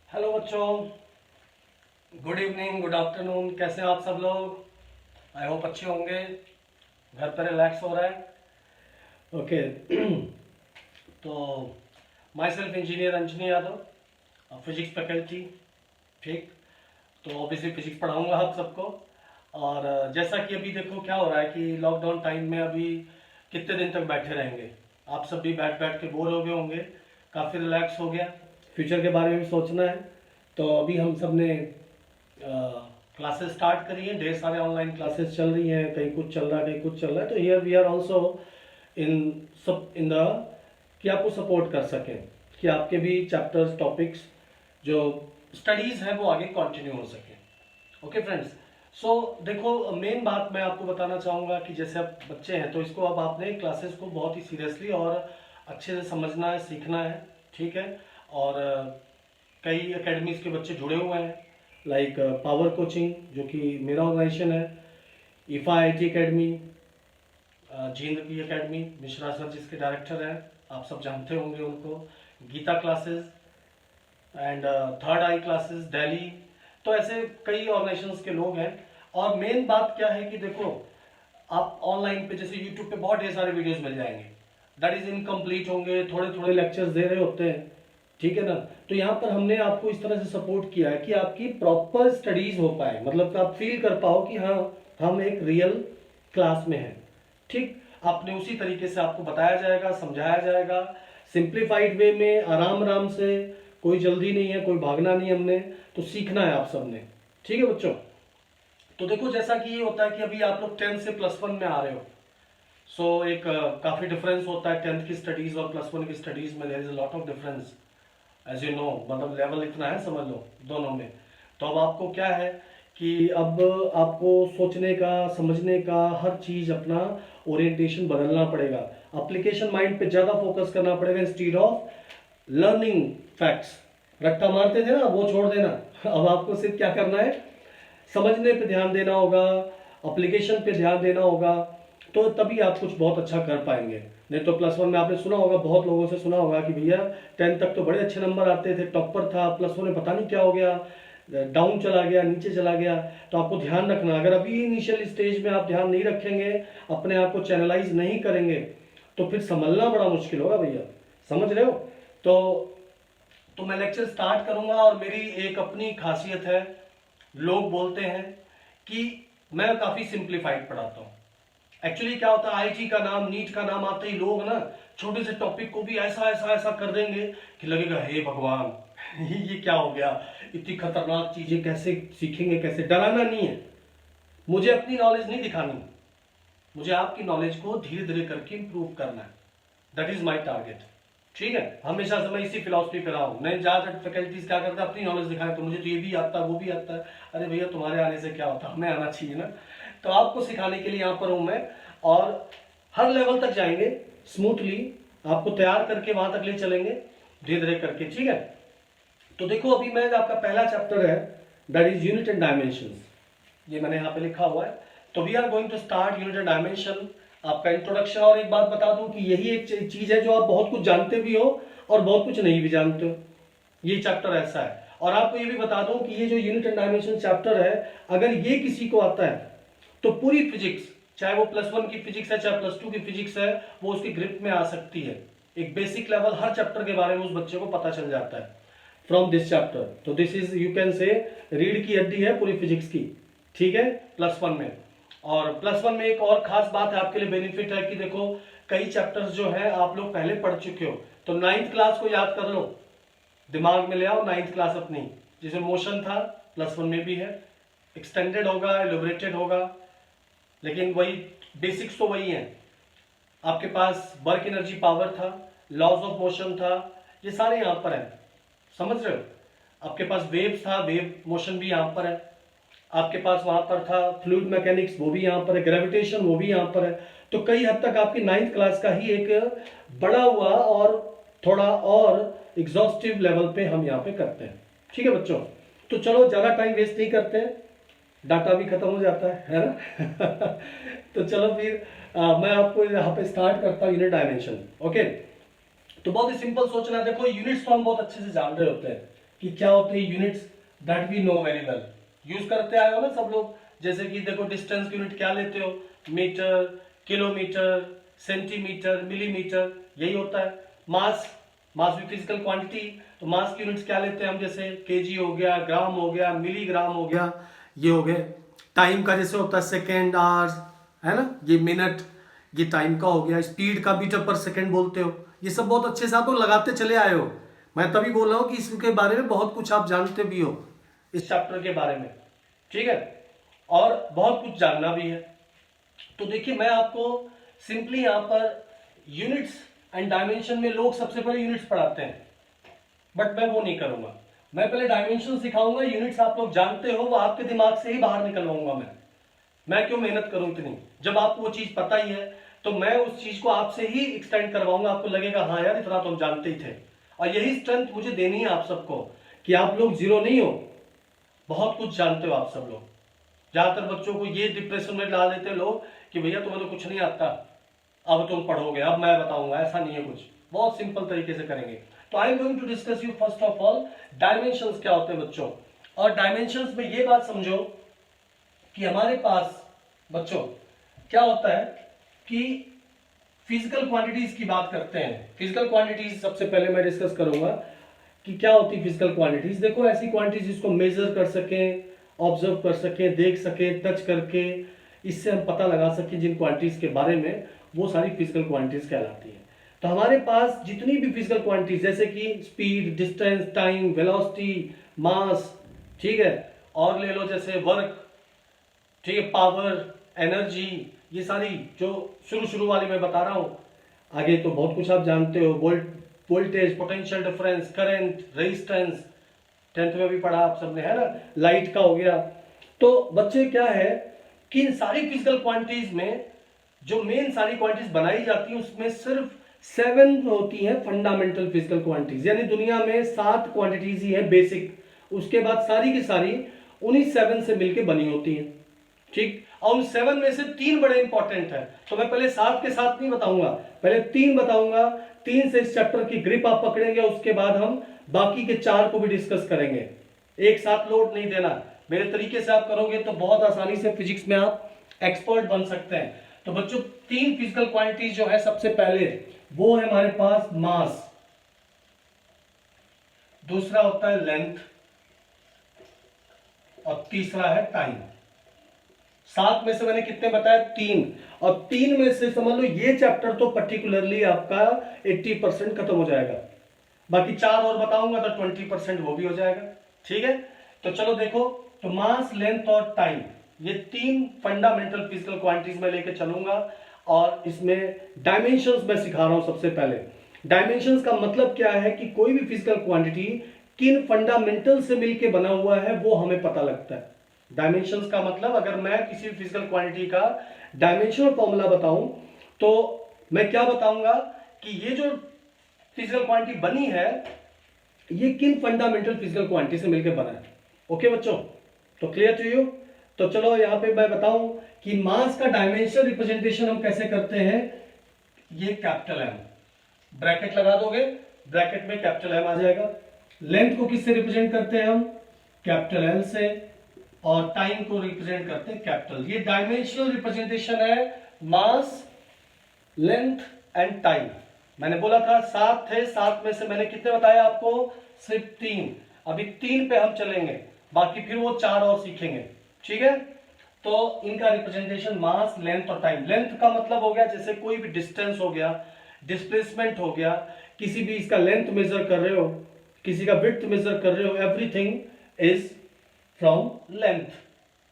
Hello बच्चों, good evening, good afternoon. कैसे हैं आप सब लोग? आई होप अच्छे होंगे। घर पर रिलैक्स हो रहा है। ओके। तो my self engineer Anjani Yadav, physics faculty. ठीक। तो ऑब्वियसली फिजिक्स पढ़ाऊंगा आप सबको। और जैसा कि अभी देखो क्या हो रहा है कि लॉकडाउन टाइम में अभी कितने दिन तक बैठे रहेंगे। आप सब भी बैठ बैठ के बोर हो गए होंगे, काफ़ी रिलैक्स हो गया। फ्यूचर के बारे में भी सोचना है। तो अभी हम सब ने क्लासेस स्टार्ट करी हैं, ढेर सारे ऑनलाइन क्लासेस चल रही हैं, कहीं कुछ चल रहा है कहीं कुछ चल रहा है। तो here we are also in सब इन द कि आपको सपोर्ट कर सकें कि आपके भी चैप्टर्स टॉपिक्स जो स्टडीज़ हैं वो आगे कंटिन्यू हो सके। Okay friends. सो देखो, मेन बात मैं आपको बताना चाहूँगा कि जैसे आप बच्चे हैं तो इसको अब आपने क्लासेस को बहुत ही सीरियसली और अच्छे से समझना है, सीखना है। ठीक है। और कई एकेडमीज के बच्चे जुड़े हुए हैं, लाइक पावर कोचिंग जो कि मेरा ऑर्गेनाइजेशन है, ईफा आईटी एकेडमी, जींद की एकेडमी, मिश्रा सर जिसके डायरेक्टर हैं, आप सब जानते होंगे उनको, Geeta classes and third eye classes Delhi. तो ऐसे कई ऑर्गेनाइजेशंस के लोग हैं। और मेन बात क्या है कि देखो, आप ऑनलाइन पे जैसे यूट्यूब पे बहुत ढेर सारे वीडियोस मिल जाएंगे, दैट इज इनकम्प्लीट होंगे, थोड़े थोड़े लेक्चर्स दे रहे होते हैं। ठीक है ना। तो यहाँ पर हमने आपको इस तरह से सपोर्ट किया है कि आपकी प्रॉपर स्टडीज हो पाए, मतलब कि आप फील कर पाओ कि हाँ, हम एक रियल क्लास में हैं। ठीक। आपने उसी तरीके से आपको बताया जाएगा, समझाया जाएगा, सिंप्लीफाइड वे में, आराम आराम से। कोई जल्दी नहीं है, कोई भागना नहीं, हमने तो सीखना है आप सबने। ठीक है बच्चों। तो देखो, जैसा कि ये होता है कि अभी आप लोग 10th से +1 में आ रहे हो। सो एक काफी डिफरेंस होता है 10th की स्टडीज और +1 की स्टडीज में। There is a lot of difference, as you know, मतलब लेवल इतना है, समझ लो दोनों में। तो अब आपको क्या है कि अब आपको सोचने का, समझने का, हर चीज अपना ओरिएंटेशन बदलना पड़ेगा। एप्लीकेशन माइंड पे ज्यादा फोकस करना पड़ेगा इंस्टीड ऑफ लर्निंग फैक्ट्स। रट्टा मारते थे ना, वो छोड़ देना। अब आपको सिर्फ क्या करना है, समझने पे ध्यान देना होगा, एप्लीकेशन पे ध्यान देना होगा। तो तभी आप कुछ बहुत अच्छा कर पाएंगे। नहीं तो +1 में आपने सुना होगा, बहुत लोगों से सुना होगा कि भैया 10th तक तो बड़े अच्छे नंबर आते थे, टॉपर था, +1 में पता नहीं क्या हो गया, डाउन चला गया, नीचे चला गया। तो आपको ध्यान रखना, अगर अभी इनिशियल स्टेज में आप ध्यान नहीं रखेंगे, अपने आप को चैनलाइज नहीं करेंगे, तो फिर संभलना बड़ा मुश्किल होगा भैया। समझ रहे हो? तो मैं लेक्चर स्टार्ट करूंगा। और मेरी एक अपनी खासियत है, लोग बोलते हैं कि मैं काफी सिंप्लीफाइड पढ़ाता हूँ। एक्चुअली क्या होता है, आईटी का नाम, नीट का नाम आते ही लोग ना छोटे से टॉपिक को भी ऐसा ऐसा ऐसा कर देंगे कि लगेगा हे भगवान, ये क्या हो गया, इतनी खतरनाक चीजें कैसे सीखेंगे, कैसे। डराना नहीं है, मुझे अपनी नॉलेज नहीं दिखानी, मुझे आपकी नॉलेज को धीरे धीरे करके इंप्रूव करना है। That is my target. ठीक है। हमेशा से मैं इसी फिलॉसफी पे रहा हूं। मैं ज्यादातर फैकल्टीज क्या करते हैं, अपनी नॉलेज दिखाएं, तो मुझे तो ये भी आता है, वो भी आता है। अरे भैया, तुम्हारे आने से क्या होता है, हमें आना चाहिए ना। तो आपको सिखाने के लिए यहाँ पर हूं मैं। और हर लेवल तक जाएंगे स्मूथली, आपको तैयार करके वहां तक ले चलेंगे धीरे धीरे करके। ठीक है। तो देखो, अभी मैं आपका पहला चैप्टर है, that is unit and dimensions. ये मैंने यहाँ पे लिखा हुआ है। तो we are going to start unit and dimension, आपका इंट्रोडक्शन। और एक बात बता दूं कि यही एक चीज है जो आप बहुत कुछ जानते भी हो और बहुत कुछ नहीं भी जानते हो। ये चैप्टर ऐसा है। और आपको ये भी बता दूं कि ये जो यूनिट एंड डायमेंशन चैप्टर है, अगर ये किसी को आता है तो पूरी फिजिक्स, चाहे वो +1 की फिजिक्स है, चाहे +2 की फिजिक्स है, वो उसकी ग्रिप में आ सकती है। एक बेसिक लेवल हर चैप्टर के बारे में उस बच्चे को पता चल जाता है फ्रॉम दिस चैप्टर। तो this is, you can say, रीढ़ की हड्डी है पूरी फिजिक्स की। ठीक है, +1 में। और +1 में एक और खास बात है आपके लिए, बेनिफिट है कि देखो, कई चैप्टर्स जो है आप लोग पहले पढ़ चुके हो। तो 9th क्लास को याद कर लो, दिमाग में ले आओ 9th क्लास अपनी, जिसमें मोशन था, +1 में भी है। एक्सटेंडेड होगा, एलोबरेटेड होगा, लेकिन वही बेसिक्स तो वही है। आपके पास वर्क एनर्जी पावर था, लॉज ऑफ मोशन था, ये सारे यहां पर है। समझ रहे हो? आपके पास वेव्स था, वेव मोशन भी यहां पर है। आपके पास वहां पर था फ्लूइड मैकेनिक्स, वो भी यहां पर है। ग्रेविटेशन, वो भी यहां पर है। तो कई हद तक आपकी 9th क्लास का ही एक बड़ा हुआ और थोड़ा और एग्जॉस्टिव लेवल पे हम यहाँ पे करते हैं। ठीक है बच्चों। तो चलो, ज्यादा टाइम वेस्ट नहीं करते हैं, डाटा भी खत्म हो जाता है ना। तो चलो फिर मैं आपको यहाँ पे स्टार्ट करता हूँ यूनिट डायमेंशन। ओके। तो बहुत ही सिंपल सोचना है। देखो, यूनिट्स तो हम बहुत अच्छे से जान रहे होते हैं, कि क्या होते हैं units that we know very well, use करते आए हो ना सब लोग। जैसे कि देखो डिस्टेंस यूनिट क्या लेते हो, मीटर, किलोमीटर, सेंटीमीटर, मिलीमीटर, यही होता है। मास, मास भी फिजिकल क्वांटिटी, तो मास की यूनिट्स क्या लेते हैं हम, जैसे केजी हो गया, ग्राम हो गया, मिलीग्राम हो गया, ये हो गए। टाइम का जैसे होता है सेकेंड, आवर्स, है ना, ये मिनट, ये टाइम का हो गया। स्पीड का मीटर पर सेकेंड बोलते हो। ये सब बहुत अच्छे से आप लोग लगाते चले आए हो। मैं तभी बोल रहा हूँ कि इसके बारे में बहुत कुछ आप जानते भी हो, इस चैप्टर के बारे में, ठीक है, और बहुत कुछ जानना भी है। तो देखिए मैं आपको सिंपली यहां पर यूनिट्स एंड डायमेंशन में लोग सबसे पहले यूनिट्स पढ़ाते हैं, बट मैं वो नहीं करूंगा। मैं पहले डायमेंशन सिखाऊंगा, यूनिट्स आप लोग जानते हो, वो आपके दिमाग से ही बाहर निकलवाऊंगा मैं क्यों मेहनत करूं इतनी, जब आपको वो चीज पता ही है। तो मैं उस चीज को आपसे ही एक्सटेंड करवाऊंगा, आपको लगेगा हाँ यार इतना तो हम जानते ही थे। और यही स्ट्रेंथ मुझे देनी है आप सबको, कि आप लोग जीरो नहीं हो, बहुत कुछ जानते हो आप सब लोग। ज्यादातर बच्चों को ये डिप्रेशन में डाल देते हैं लोग कि भैया तुम्हें तो कुछ नहीं आता, अब तुम पढ़ोगे, अब मैं बताऊंगा। ऐसा नहीं है कुछ, बहुत सिंपल तरीके से करेंगे। तो I am going to discuss you first of all dimensions क्या होते हैं बच्चों। और डायमेंशंस में ये बात समझो कि हमारे पास बच्चों क्या होता है कि फिजिकल क्वांटिटीज की बात करते हैं। फिजिकल क्वांटिटीज सबसे पहले मैं डिस्कस करूंगा कि क्या होती है फिजिकल क्वांटिटीज। देखो ऐसी क्वांटिटीज जिसको मेजर कर सकें, ऑब्जर्व कर सकें, देख सकें, टच करके इससे हम पता लगा सकें जिन क्वांटिटीज के बारे में, वो सारी फिजिकल क्वांटिटीज कहलाती है। तो हमारे पास जितनी भी फिजिकल क्वांटिटीज जैसे कि स्पीड, डिस्टेंस, टाइम, वेलोसिटी, मास, ठीक है, और ले लो जैसे वर्क, ठीक है, पावर, एनर्जी, ये सारी जो शुरू शुरू वाली मैं बता रहा हूं, आगे तो बहुत कुछ आप जानते हो, voltage, potential difference, current, resistance, 10th में भी पढ़ा आप सबने, है ना, लाइट का हो गया। तो बच्चे क्या है कि इन सारी फिजिकल क्वांटिटीज में जो मेन सारी क्वांटिटीज बनाई जाती हैं उसमें सिर्फ 7 होती हैं फंडामेंटल फिजिकल क्वांटिटीज, यानी दुनिया में 7 क्वांटिटीज ही है बेसिक, उसके बाद सारी की सारी उन्हीं 7 से मिलकर बनी होती हैं, ठीक। और उन 7 में से 3 बड़े इंपॉर्टेंट है। तो मैं पहले 7 के साथ नहीं बताऊंगा, पहले 3 बताऊंगा, 3 से इस चैप्टर की ग्रिप आप पकड़ेंगे, उसके बाद हम बाकी के 4 को भी डिस्कस करेंगे। एक साथ लोड नहीं देना, मेरे तरीके से आप करोगे तो बहुत आसानी से फिजिक्स में आप एक्सपर्ट बन सकते हैं। तो बच्चों 3 फिजिकल क्वांटिटीज जो है, सबसे पहले वो है हमारे पास मास, दूसरा होता है लेंथ, और तीसरा है टाइम। 7 में से मैंने कितने बताया, 3, और 3 में से समझ लो ये चैप्टर तो पर्टिकुलरली आपका 80% खत्म हो जाएगा, बाकी 4 और बताऊंगा तो 20% वो भी हो जाएगा, ठीक है। तो चलो देखो, तो मास, लेंथ और टाइम, ये 3 फंडामेंटल फिजिकल क्वांटिटीज में लेके चलूंगा, और इसमें डायमेंशंस मैं सिखा रहा हूं। सबसे पहले डायमेंशंस का मतलब क्या है कि कोई भी फिजिकल क्वांटिटी किन फंडामेंटल से मिलके बना हुआ है वो हमें पता लगता है। डायमेंशंस का मतलब, अगर मैं किसी फिजिकल क्वांटिटी का डायमेंशनल फॉर्मूला बताऊं तो मैं क्या बताऊंगा कि ये जो फिजिकल क्वांटिटी बनी है ये किन फंडामेंटल फिजिकल क्वांटिटी से मिलकर बना है। ओके बच्चों, तो क्लियर टू यू। तो चलो यहां पे मैं बताऊं कि मास का डायमेंशनल रिप्रेजेंटेशन हम कैसे करते हैं। ये कैपिटल एम, ब्रैकेट लगा दोगे, ब्रैकेट में कैपिटल एम आ जाएगा। लेंथ को किससे रिप्रेजेंट करते हैं हम, कैपिटल एल से, और टाइम को रिप्रेजेंट करते हैं कैपिटल। ये डायमेंशनल रिप्रेजेंटेशन है मास, लेंथ एंड टाइम। मैंने बोला था 7 थे, 7 में से मैंने कितने बताया आपको, सिर्फ 3। अभी 3 पे हम चलेंगे, बाकी फिर वो 4 और सीखेंगे, ठीक है। तो इनका रिप्रेजेंटेशन मास, लेंथ और टाइम। लेंथ का मतलब हो गया जैसे कोई भी डिस्टेंस हो गया, डिस्प्लेसमेंट हो गया, किसी भी इसका लेंथ मेजर कर रहे हो, किसी का विड्थ मेजर कर रहे हो, एवरीथिंग इज फ्रॉम लेंथ,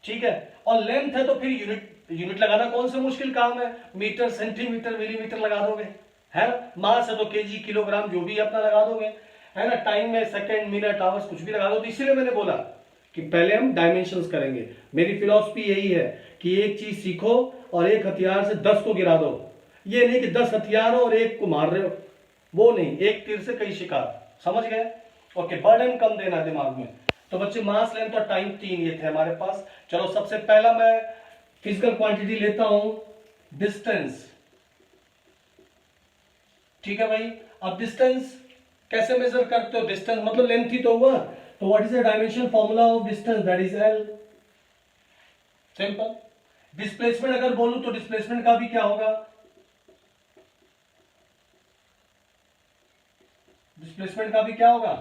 ठीक है। और लेंथ है तो फिर यूनिट लगाना कौन सा मुश्किल काम है, मीटर, सेंटीमीटर, मिलीमीटर लगा दोगे, है ना। मास है तो केजी, किलोग्राम, जो भी अपना लगा दोगे, है ना। टाइम में सेकंड, मिनट, आवर्स, कुछ भी लगा दो। तो इसीलिए मैंने बोला कि पहले हम डायमेंशंस करेंगे। मेरी फिलॉसफी यही है कि एक चीज सीखो और एक हथियार से 10 को गिरा दो। ये नहीं कि 10 हथियार हो और एक को मार रहे हो, वो नहीं, एक तीर से कई शिकार, समझ गए। ओके, बर्डन कम देना दिमाग में। तो बच्चे मास, लेंथ और टाइम 3 ये थे हमारे पास। चलो सबसे पहला मैं फिजिकल क्वांटिटी लेता हूं, डिस्टेंस, ठीक है भाई। अब डिस्टेंस कैसे मेजर करते हो, डिस्टेंस मतलब लेंथ ही तो हुआ, तो what is the dimensional formula of distance, that is L. Simple. Displacement अगर बोलूं तो डिस्प्लेसमेंट का भी क्या होगा, डिस्प्लेसमेंट का भी क्या होगा,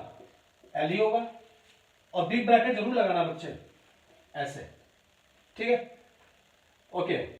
एल ही होगा। और बिग ब्रैकेट जरूर लगाना बच्चे, ऐसे, ठीक है, ओके।